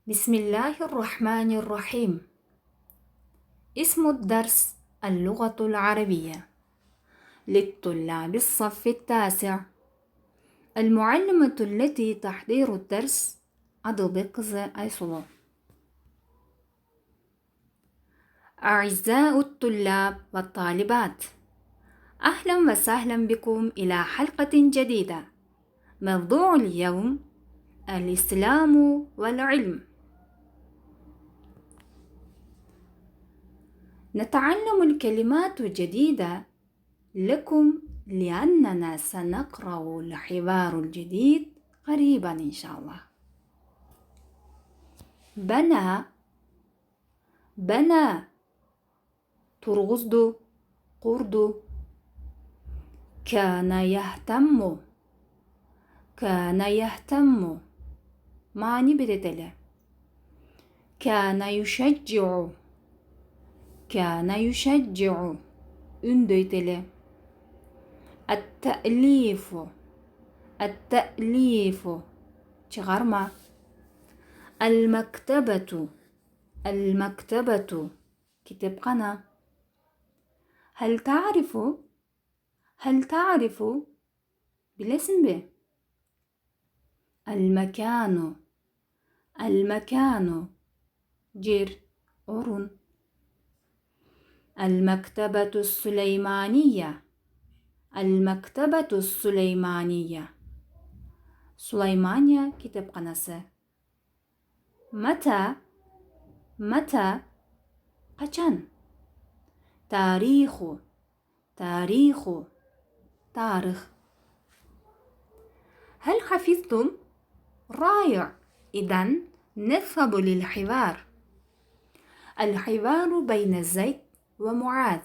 بسم الله الرحمن الرحيم. اسم الدرس اللغة العربية للطلاب الصف التاسع. المعلمة التي تحضير الدرس أدوبكز أيسولو. أعزائي الطلاب والطالبات، أهلا وسهلا بكم إلى حلقة جديدة. موضوع اليوم الإسلام والعلم. نتعلم الكلمات الجديدة لكم لأننا سنقرأ الحوار الجديد قريبا إن شاء الله. بنى ترغزدو قردو. كان يهتم معني بدتله. كان يشجع ündöйтеле. التأليف çıгарма. المكتبة كتابخانة. هل تعرف bilesин mi? المكان جير orun. المكتبة السليمانية Süleymaniye kitapxanası. متى kaçan. tarih. هل حفظتم؟ رائع. إذن نذهب للحوار. الحوار بين زيد ومعاذ.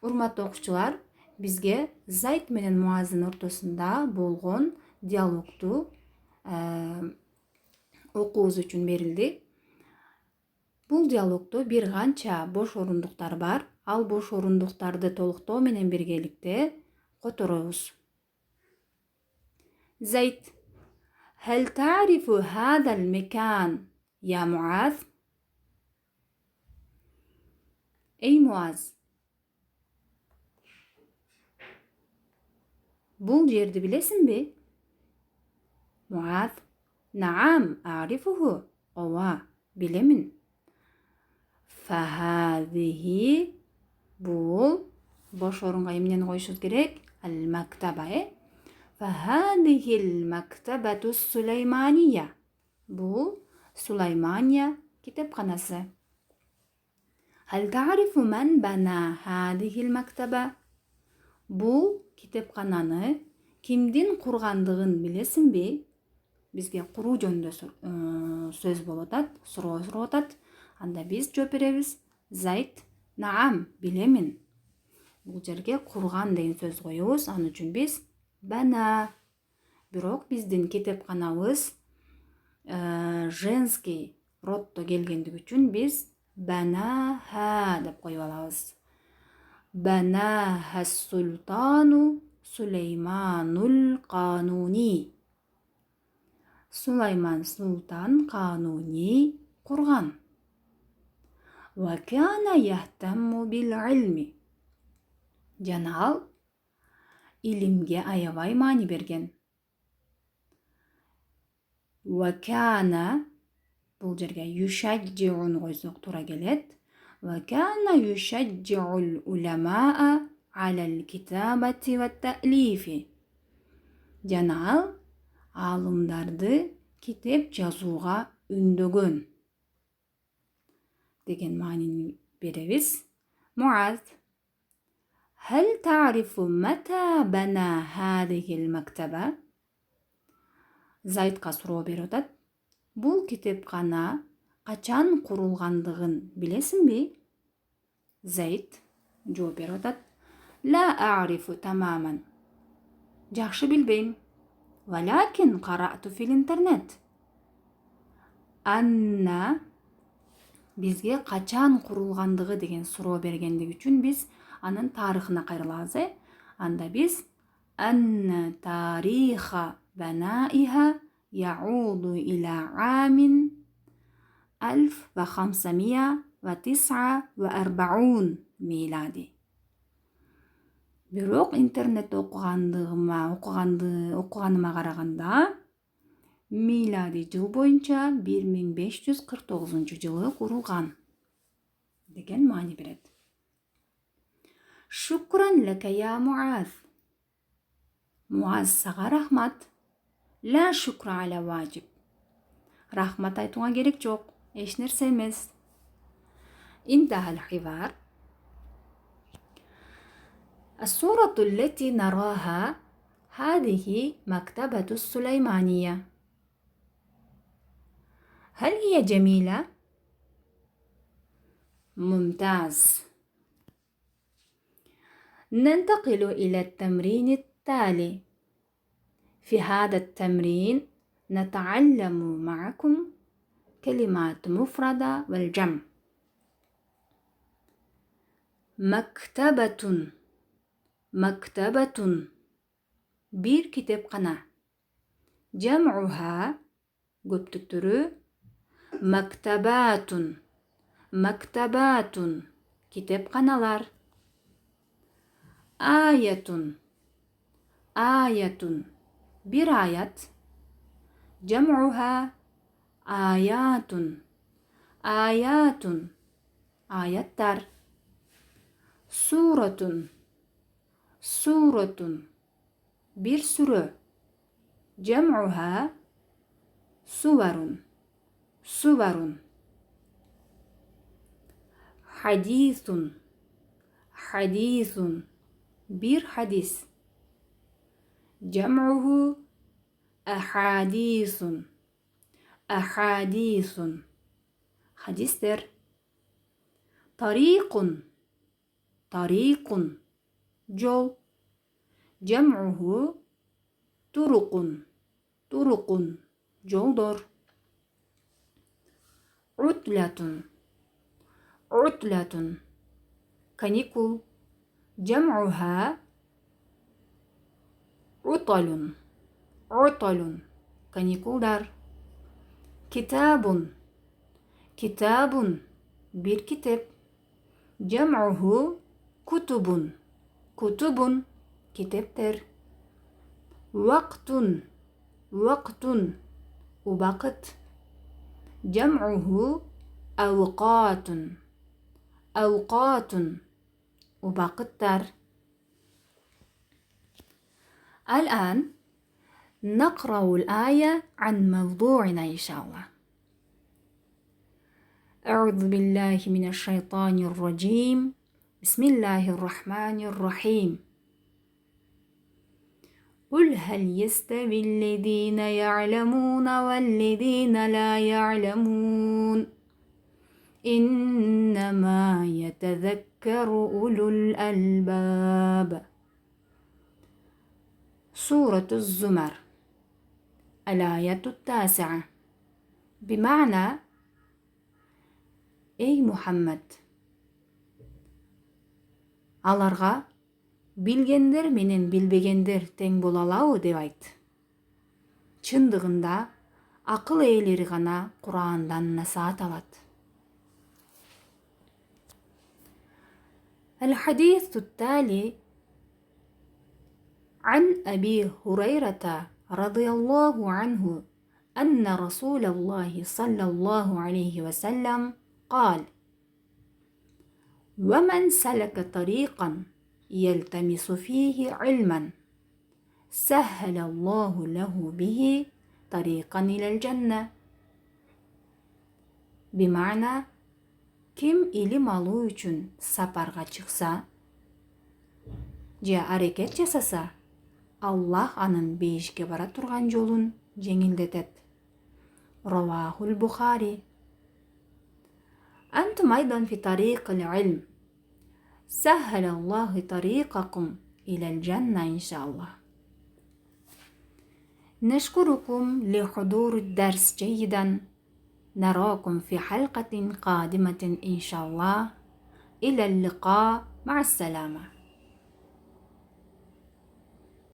Урматтуу окуучулар, бизге Зайд менен Муаздын ортосунда болгон диалогду окуубуз үчүн берилди. Бул диалогдо бир канча бош орундуктар бар. Ал бош орундуктарды толуктоо менен биргеликте которобуз. زيد: هل تعرف هذا المكان يا معاذ؟ Ey Muaz, bul жерди билесиңби? Muaz: نعم أعرفه. Ооба, билемин. فهذه бул бош орунга эмнени коюшубуз керек? المكتبة. فهذه المكتبة السليمانية. بول سليمانية كتابخانасы. هل تعرف من بنى هذه المكتبة؟ Бул китепкананы кимдин кургандыгын билесиңби? Бизге куруу жөнүндө сөз болуп атат, суроо суроп атат. Анда биз жооп беребиз. Зайд: наам, билемин. Бул жерге курган деген сөз коебуз. Ал үчүн биз бана. Бирок биздин китепканабыз женский роддо келгендиги үчүн биз банаха деп коюп алабыз. банаха султану Сулейманул Кануни. Сулайман Султан Кануни курган. وكان يهتم بالعلم. Жана ал илимге аябай маани берген. وكان бул жерге юшаджиун койсок туура келет. وكان يشجع العلماء على الكتابة والتأليف. Жана ал аалымдарды китеп жазууга үндөгөн деген маанини беребиз. معاذ: هل تعرف متى بنى هذه المكتبة؟ Зайдка суроо берип атат. Бул китепкана качан курулгандыгын билесиңби? Зайд жооп берип атат. لا أعرف تماما. Жакшы билбейм. ولكن قرأت في الإنترنت. Анна бизге качан курулгандыгы деген суроо бергендиги үчүн биз анын тарыхына кайрылабыз. Анда биз анна тариха банаиха يعود إلى عام 1549 ميلادي. Бирок интернетте окуганыма караганда милади жыл боюнча 1549 жылы курулган деген маани берет. Шукран лака я Муаз. Муаз, сага рахмат. Ла шукра аля важиб. Рахмат айтуңа керек жок, эч нерсе эмес. انتهى الحوار. الصورة التي نراها هذه مكتبة السليمانية. هل هي جميلة؟ ممتاز. ننتقل إلى التمرين التالي. في هذا التمرين نتعلم معكم كلمات مفردة والجمع. مكتبة. مكتبة bir kitapxana. جمعها көптүк түрү مكتبات. مكتبات kitapxanalar. آية. آية bir ayat. جمعها آيات. آيات ayatlar. سورة. سورة bir sürü. جمعها سور. سور. حديث. حديث bir hadis. جمعه أحاديث. أحاديث hadisler. طريق. طريق yol. جمعه طرق. طرق yoldur. عطلة. عطلة kanikul. جمعها عطل. عطل kanikullar. كتاب. كتاب bir kitap. جمعه كتب. كتب kitaptır. وقت. وقت وقت. جمعه أوقات. أوقات وقتlar. الآن نقرأ الآية عن موضوعنا إن شاء الله. أعوذ بالله من الشيطان الرجيم. بسم الله الرحمن الرحيم. قل هل يستوي الذين يعلمون والذين لا يعلمون إنما يتذكر أولو الألباب. سورة الزمر الآية 9. بمعنى Ey Muhammed, аларга билгендер менен билбегендер тең боло алабы деп айт. Чындыгында акыл ээлери гана Курандан насаат алат. الحديث التالي عن أبي هريرة رضي الله عنه أن رسول الله صلى الله عليه وسلم قال: ومن سلك طريقا يلتمس فيه علما سهل الله له به طريقا إلى الجنة. بمعنى kim ilim alуу үчүн сапарга чыкса же аракет жасаса, Аллах анын бейишке бара турган жолун жеңилдетет. Равахул Бухари. أنتم أيضا في طريق العلم. سهل الله طريقكم إلى الجنة إن شاء الله. نشكركم لحضور الدرس جيدا. نراكم في حلقة قادمة إن شاء الله. إلى اللقاء. مع السلامة.